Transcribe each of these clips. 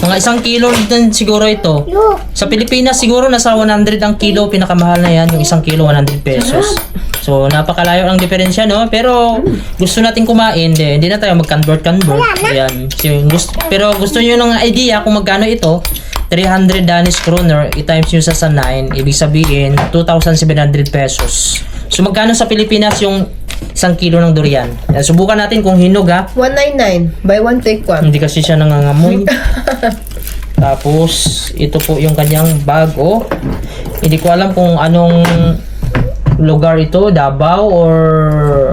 Mga 1 kilo din siguro ito. Sa Pilipinas siguro nasa 100 ang kilo, pinakamahal na yan, yung 1 kilo 100 pesos. So napakalayo ang diferensya, no? Pero gusto natin kumain, hindi na tayo mag-convert. Ayan. Pero gusto niyo ng idea kung magkano ito? 300 Danish kroner, i-times nyo sa 9, ibig sabihin 2,700 pesos. So magkano sa Pilipinas yung 1 kilo ng durian? Subukan natin kung hinog, ha. 199. Buy one, take one. Hindi kasi siya nangangamoy. Tapos, ito po yung kanyang bag, oh. Hindi ko alam kung anong lugar ito, Davao or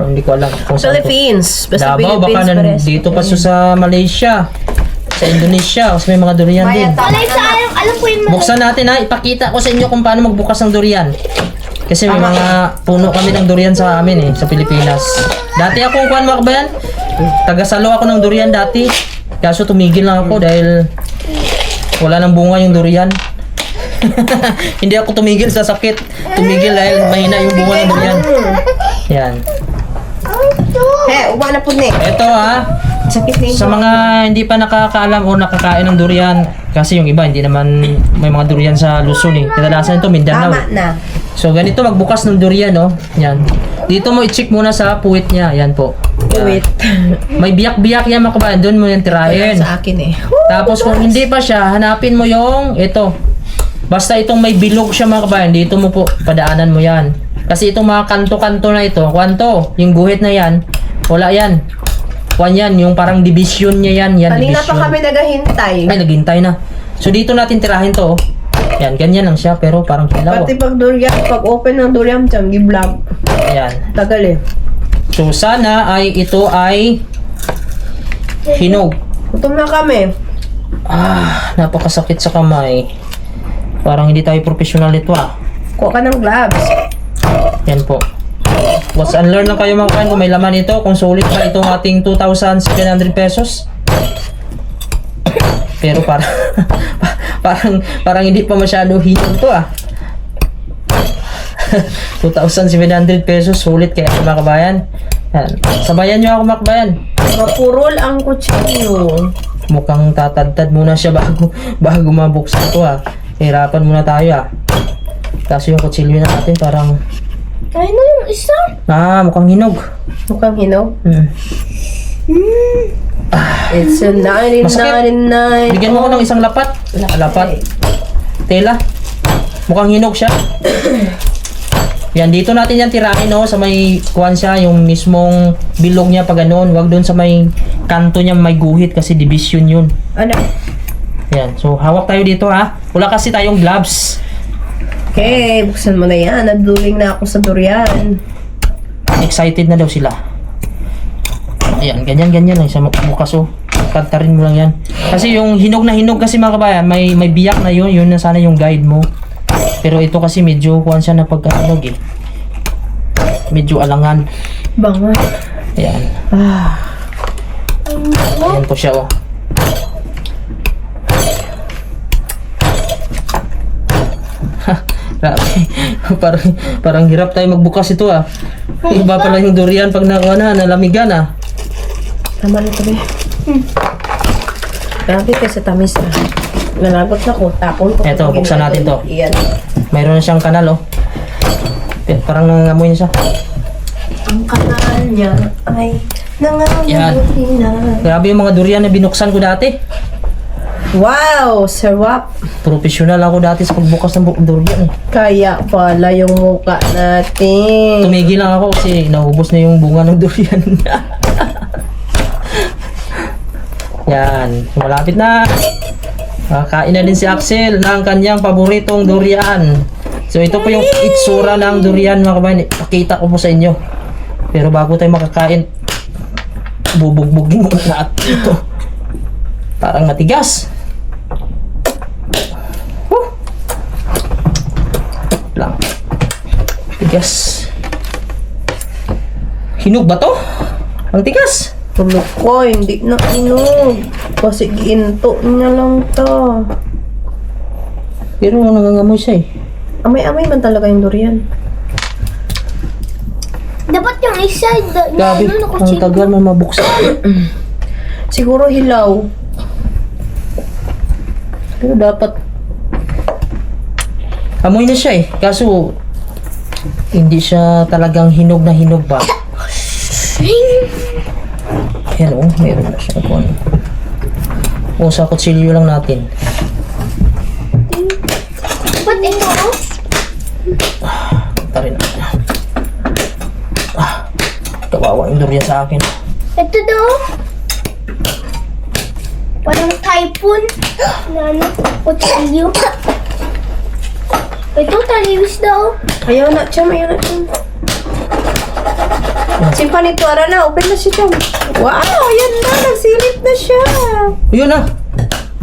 hindi ko alam kung saan. Philippines. Basta Davao, baka Philippines nandito pa siya sa Malaysia, sa Indonesia, kasi may mga durian din. Alam ko yung Buksan natin, ha, ipakita ko sa inyo kung paano magbukas ng durian. Kasi may mga puno kami ng durian sa amin, sa Pilipinas. Dati ako, kuhan mo ba yan? Tagasalo ako ng durian dati. Kaso tumigil lang ako dahil wala nang bunga yung durian. Hindi ako tumigil sa sakit. Tumigil dahil mahina yung bunga ng durian. Yan. Uwa na po ni. Ito, ha. Sakit na Sa mga hindi pa nakakaalam o nakakain ng durian, kasi yung iba hindi naman may mga durian sa Luzon, eh. Kadalasan ito Mindanao. Tama na. So ganito magbukas ng durian, no. Yan. Dito mo i-check muna sa puwit niya. Yan po. Wait. May biyak-biyak yan, mga kabayan. Doon mo yan tirahin. Sa akin eh. Tapos kung hindi pa siya, hanapin mo yung ito. Basta itong may bilog siya, mga kabayan, dito mo po padaanan mo yan. Kasi itong mga kanto-kanto na ito, kwanto, yung guhit na yan, wala yan. Kwan yan, yung parang division niya yan. Yan, Kanina division. pa kami naghahintay. Ay, naghintay na. So dito natin tirahin to, oh. Yan, ganyan lang siya, pero parang hilaw. Pati pag durian, pag open ng durian, siyang gi-vlog. Ayan. Tagal eh. So sana ay ito ay hinog. Gutom na kami. Napakasakit sa kamay. Parang hindi tayo professional nito, ah. Kuha ka ng gloves. Yan po. Watch and learn lang kayo, mga kabayan, kung may laman ito, kung sulit ba itong ating 2,700 pesos. Pero parang hindi pa masyado hinog to, ah. 2,700 pesos, sulit kaya, mga kabayan. Yan. Sabayan nyo ako, mga kabayan. Mapurol ang kutsilyo. Mukhang tatadtad muna siya bago mabuksan to, ah. Hirapan muna tayo, ah. Kaso yung kutsilyo natin parang Kaya na yung isa. mukhang hinog. Mukhang hinog. It's a Masakit. 99. Bigyan mo ko ng isang lapat. Lapat. Tela. Mukhang hinog siya. Yan, dito natin yan tirahin, no, sa may kuwan siya, yung mismong bilog niya pag ganoon. Wag doon sa may kanto niya may guhit kasi division yun. Ano? Yan, so hawak tayo dito, ha. Wala kasi tayong gloves. Okay, buksan mo na yan. Naduling na ako sa durian. Excited na daw sila. Ayan, ganyan lang siya bukas, oh. Kantarin mo lang yan. Kasi yung hinog na hinog kasi, mga kabayan, may biyak na yun. Yun na sana yung guide mo. Pero ito kasi medyo kuwan siya na pagkahinog, eh. Medyo alangan. Bango. Ayan. Ayan po siya, oh. parang hirap tayo magbukas ito, ah. Iba pala yung durian pag nalamigan, ah. Tama na ito, Grabe kasi tamis na. Nalagot na ko. Tapon ko. Eto, buksan natin to. Iyan. Mayroon na siyang kanal, oh. Parang nangangamoy na siya. Ang kanal niya ay Yan. nangangamoy na. Grabe yung mga durian na binuksan ko dati. Wow! Sarap! Professional ako dati sa pagbukas ng durian, eh. Kaya pala yung mukha natin. Tumigil lang ako kasi naubos na yung bunga ng durian. Yan, malapit na. Kakain na din si Axel ng kanyang paboritong durian. So ito po yung itsura ng durian, mga kabayan. Pakita ko po sa inyo. Pero bago tayo makakain, bubugbugin muna natin ito. Parang matigas. Lang. Tigas. Hinog ba to? Ang tigas. Tulog ko, hindi na inog. Kasi ginto niya lang to. Pero nangangamoy siya, eh. Amay-amay man talaga yung durian. Dapat yung isa, Gabi, ang tagal mo mabuksan. Siguro hilaw. Pero dapat Amoy na siya eh. Kaso, hindi siya talagang hinog na hinog ba? Ayan oh, meron na siya. Kung ano. O, sa kutsilyo lang natin. Ba't ito? Tarin na. Kawawa yung durian sa akin. Ito daw. Parang typhoon. Na ano? Kutsilyo. Ito, taliwis daw. ayaw na, Cham. Simpan ito, ara na. Open na siya, Cham. Wow, ayan na. Nagsilip na siya. Yun na.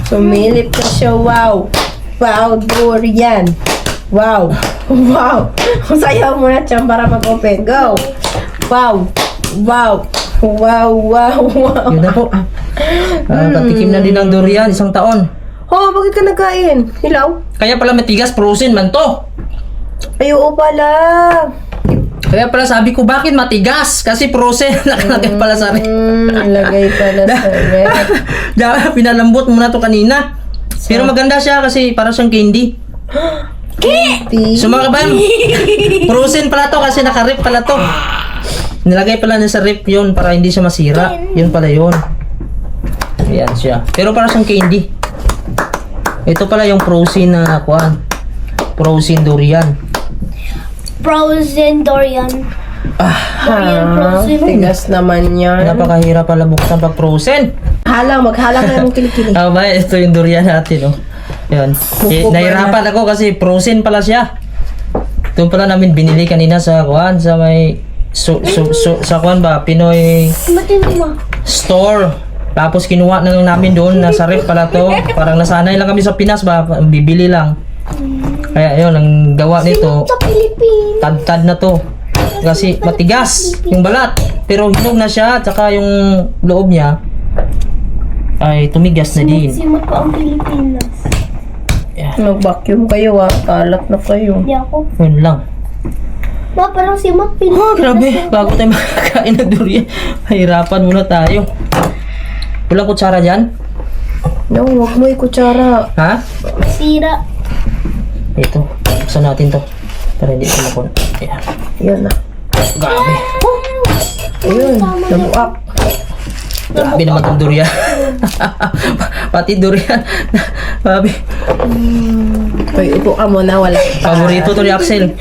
Sumilip na siya. Wow. Wow, durian. Wow. Wow. Sayaw mo na, Cham, para mag-open. Go. Wow. Wow. Wow, wow, wow. Yun na po. Patikim na din ng durian, 1 taon. Oh, bakit ka nagkain? Hilaw? Kaya pala matigas, frozen man to. Ay, oo pala. Kaya pala sabi ko, bakit matigas? Kasi frozen, nakalagay pala sa rep. Lagay pala sa rep. Pinalambot mo na to kanina. Pero maganda siya kasi para siyang candy. So mga kabayan, frozen pala to kasi naka-rep pala to. Nilagay pala niya sa rep yun para hindi siya masira. Yun pala yun. Ayan siya. Pero para siyang candy. Ito pala yung frozen na kuan. Frozen durian. Frozen durian. Durian frozen. Tigas naman yan. Napakahirap pala buksan pag frozen. Maghalang na yung kilikili. Ah, ba? Ito yung durian natin, oh. Yun. Nahirapan ako kasi frozen pala siya. Ito pala namin binili kanina sa kuan, sa may sa kuan ba, Pinoy Matindi mo. store. Tapos kinuha na lang namin doon, nasa ref pala to. Parang nasanay lang kami sa Pinas ba, bibili lang. Kaya yun, ang gawa nito, Sa Pilipinas. tad-tad na to. Kasi matigas yung balat. Pero hinog na siya, tsaka yung loob niya ay tumigas na din. Simot pa ang Pilipinas. Mag-vacuum kayo kalat na kayo. Hindi ako. Yun lang. Ma, parang simot Pilipinas. Oh, grabe. Bago tayo makakain ng durian, mahirapan muna tayo. Walang kutsara dyan? No, huwag mo ikutsara. Ha? Sira. Ito. Buksan natin to. Para hindi kumakon. Ayan. Yan na. Grabe. Ayun, nabuak. Grabe naman itong durian. Pati durian. Grabe. Uy, upo ka muna, wala pa. Paborito to ni Axel.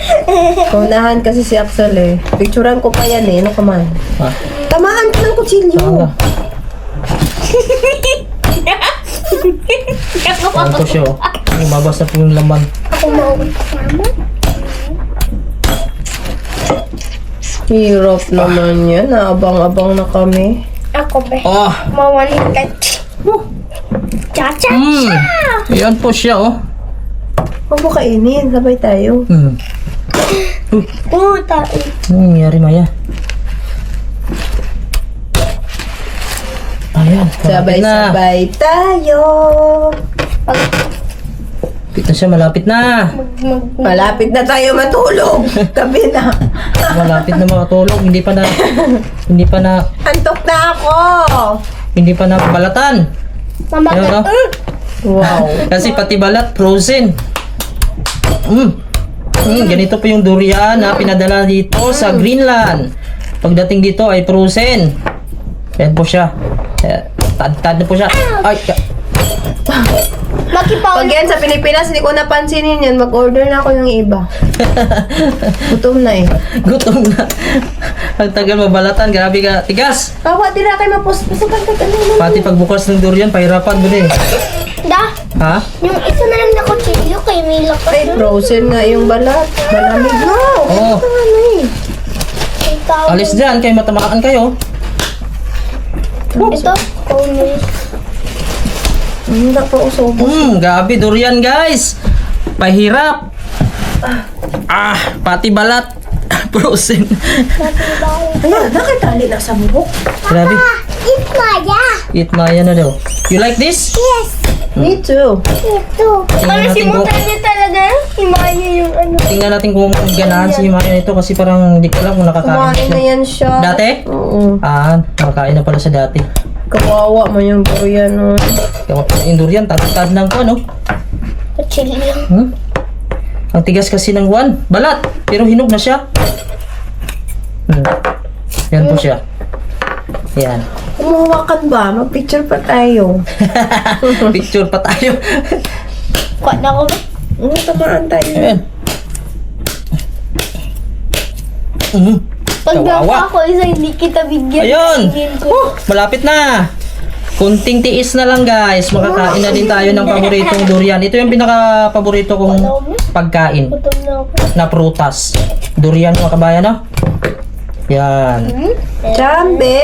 Kaunahan kasi si Axel eh. Picturean ko pa yan eh. Ano ka man? Ha? Tamaan ka ng kutsilyo. Saan ka? Ayan po siya, oh. Umabas na po yung laman. Ako mauwi kasama. Hirap naman yan. Naabang-abang na kami. Ako ba? Oh! Mawalikat. Cha-cha-cha! Ayan po siya, oh. Huwag mo kainin. Sabay tayo. Puta. Anong nangyari, Maya? Ayan. malapit na. Sabay-sabay tayo. Malapit na siya, malapit na. Malapit na tayo matulog. Tabi na. Malapit na makatulog. Hindi pa na Antok na ako. balatan. Mama, Ayun, oh. Wow. Kasi pati balat, frozen. Ganito po yung durian na pinadala dito sa Greenland. Pagdating dito ay frozen. Ayan po siya. Tad-tad na po siya. Ay! Makipaw. Pag yan sa Pilipinas, hindi ko napansinin yan. Mag-order na ako ng iba. Gutom na eh. Gutom na. Ang tagal mabalatan. Grabe ka. Tigas! Kawa, di na kayo mapuspusukan ka. Pati pagbukas ng durian, pahirapan mo din. Da, Ha? yung isa na lang na kutsilyo kay may lakas Ay, doon. frozen nga yung balat. Malamig na. Oo. Ano eh. Ang tawag. Alis dyan, kayo matamaan kayo. Ito, konus. Hindi pa usobo. Grabe, durian guys. Pahirap. Pati balat. Frozen. Ano, nakatali na sa buhok. Grabe. It's Maya. Eat Maya na daw. You like this? Yes. Me too. Ito. Ano natin simutan niya talaga? Himaya yung ano. Tingnan natin kung ganahan si Maya nito kasi parang hindi ko alam kung nakakain Kumain na siya. yan siya. Dati? Oo. Nakakain na pala siya dati. Kawawa mo yung durian, no? Yung durian, tatad ng kuwan, no? Chill lang. Hmm? Ang tigas kasi ng kuwan. Balat, pero hinog na siya. Yan po siya. Yan. Umuhawakan ba? Mag-picture pa tayo. Picture pa tayo. Kuha na ako ba? Tamaan tayo. Ayan. Pag Kawawa. nakuha ako isa, hindi kita bigyan. Ayun! Kainin ko. Malapit na! Kunting tiis na lang guys. Makakain na din tayo ng paboritong durian. Ito yung pinaka-paborito kong pagkain Gutom na ako. na prutas. Durian mga kabayan, no? Yan. Chambe!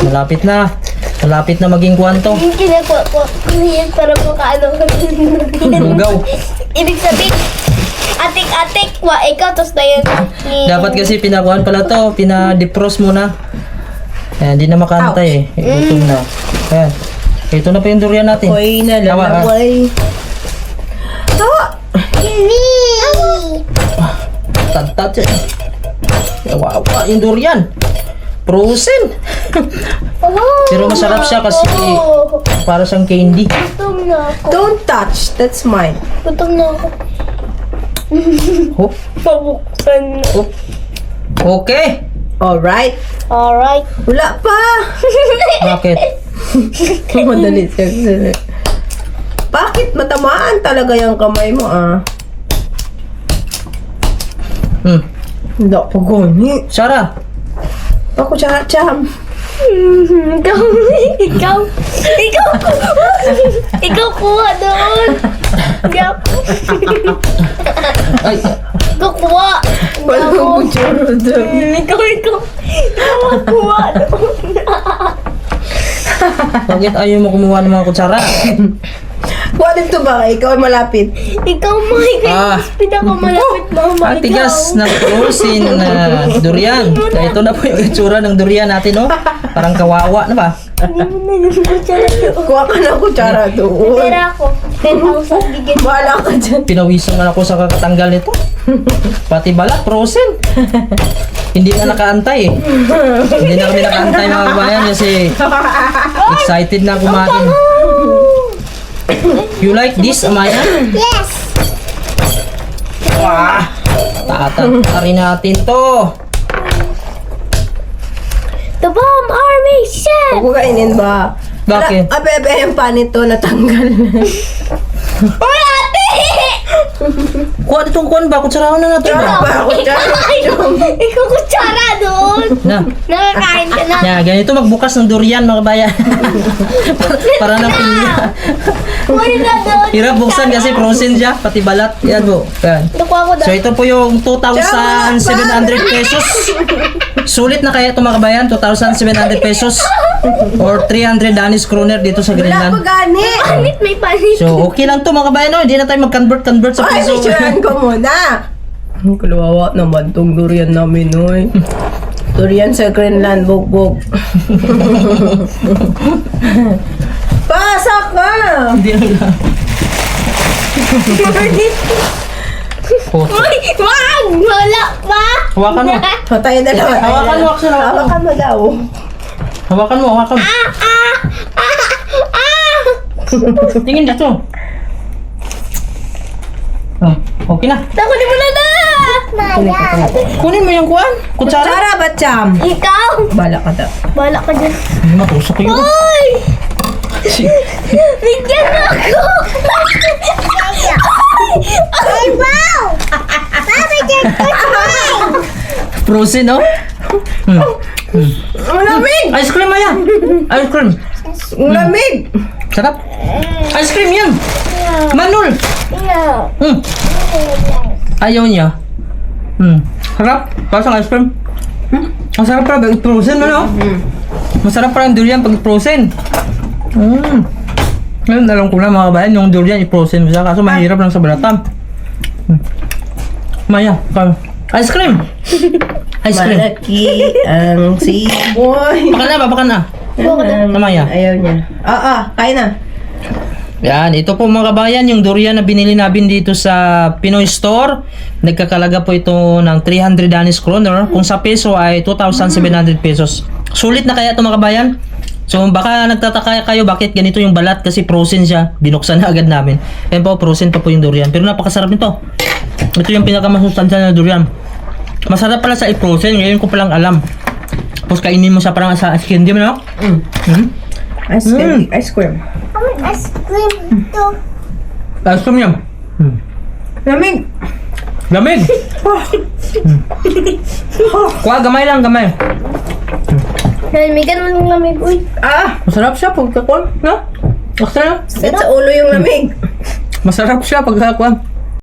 Malapit na. Malapit na maging kwanto. Yung kinakuha ko. Yan para makaano ka. Lugaw. Ibig sabihin, atik-atik, wa ikaw, tapos na yun. Dapat kasi pinakuhan pala to. Pina-defrost muna. Ayan, hindi na makantay eh. Gutom na. Ayan. Ito na pa yung durian natin. Hoy, Tawa, ah. nalalaway. Tawa! Tad-tad siya. Kawawa yung durian. Frozen. Pero masarap siya kasi para siyang candy. Gutom na ako. Don't touch. That's mine. Gutom na ako. Oh, Pabuksan na. oh. Okay. Alright. Alright. Wala pa! Bakit? Madali siya. Bakit matamaan talaga yung kamay mo, ah? Hindi ako gani. Sarah. Ako cham. Ikaw. Ikaw. Ikaw. Ikaw kuha doon. Ikaw. Ay, Ikaw kuha. Wala mo churo doon. Ikaw. Ikaw kuha doon. bakit ayaw mo kumuha ng mga kutsara? What ito ba? Ikaw ay malapit. Ikaw Mike. Ah. Pinakamalapit mo. Ang tigas ng frozen na durian. Kaya ito na po yung itsura ng durian natin, no? Parang kawawa na ba? Hindi mo na yung kutsara doon. Kuha ka ng kutsara doon. Pera ako. 10,000 bigyan. Bahala ka dyan. Pinawisan man ako sa kakatanggal nito. Pati balat, frozen. Hindi na nakaantay eh. Hindi na kami nakaantay mga kabayan kasi excited na kumain. You like this, Amaya? Yes. Wah! Tatatarin natin to. The bomb army chef. Huwag kainin ba? Bakit? Abe, yung panito natanggal. Hoy, ate! Kuha itong kuhan ba? Kutsarahan na natin ba? Ba, kutsara. Ikaw kutsara doon. Na. Nakakain ka na. Yeah, ganito magbukas ng durian mga kabayan. para ng pinya. Hoy na doon. Hirap buksan kasi frozen siya, pati balat. Yan po. Yan. Nakuha ko So doon. ito po yung 2,700 pesos. Sulit na kaya ito mga kabayan, 2,700 pesos. Or 300 Danish kroner dito sa Wala pa Greenland. gani. Panit, may panit. So okay lang to mga kabayan, no? Hindi na tayo mag-convert sa Ay, peso. picturean ko muna. Ang kalawawa naman tong durian namin, oy. Durian sa Greenland, bugbog. Pasak ka! Hindi na. Oh. Uy, wag! Wala pa! Hawakan mo. O, tayo dalawa. Hawakan mo, Axel, hawakan mo. Hawakan mo daw. Hawakan mo, hawakan mo. Tingin dito. Oh, okay na. Takunin mo na na! Kunin mo yung kuhan. Kutsara. Kutsara ba, Cham? Ikaw! Bala ka daw. Bala ka dyan. Hindi matusok yun. Uy! Bigyan mo ako! Ay, wow! Mama, dyan ko Frozen, no? Ang lamig! Ice cream, Maya. Ice cream. Ang lamig! Sarap. Ice cream yan. Manul. No. Ayaw niya. Sarap. Pasang ice cream. Ang sarap pala pag frozen, ano? Masarap pala yung durian pag frozen. Ngayon, alam ko na mga kabayan, yung durian i-frozen mo siya. Kaso mahirap lang sa balatam. Maya, ice cream. Ice cream. Malaki ang siboy. Baka na ba? Baka na. Maya. Ayaw niya. Kain na. Yan, ito po mga kabayan, yung durian na binili namin dito sa Pinoy Store. Nagkakalaga po ito ng 300 Danish kroner. Kung sa peso ay 2,700 pesos. Sulit na kaya ito mga kabayan? So baka nagtataka kayo bakit ganito yung balat kasi frozen siya. Binuksan na agad namin. Ayan po, frozen pa po yung durian. Pero napakasarap nito. Ito yung pinakamasustansya na durian. Masarap pala sa i-frozen. Ngayon ko palang alam. Tapos kainin mo siya parang sa candy mo, no? Ice cream. Ice cream. Ice cream to. Ice cream yan. Lamig. Lamig! Kuha, gamay lang, gamay. Nalamigan mo ng lamig. Uy. Masarap siya pagkakuha. No? Masarap. Sa ulo yung lamig. Masarap siya pagkakuha.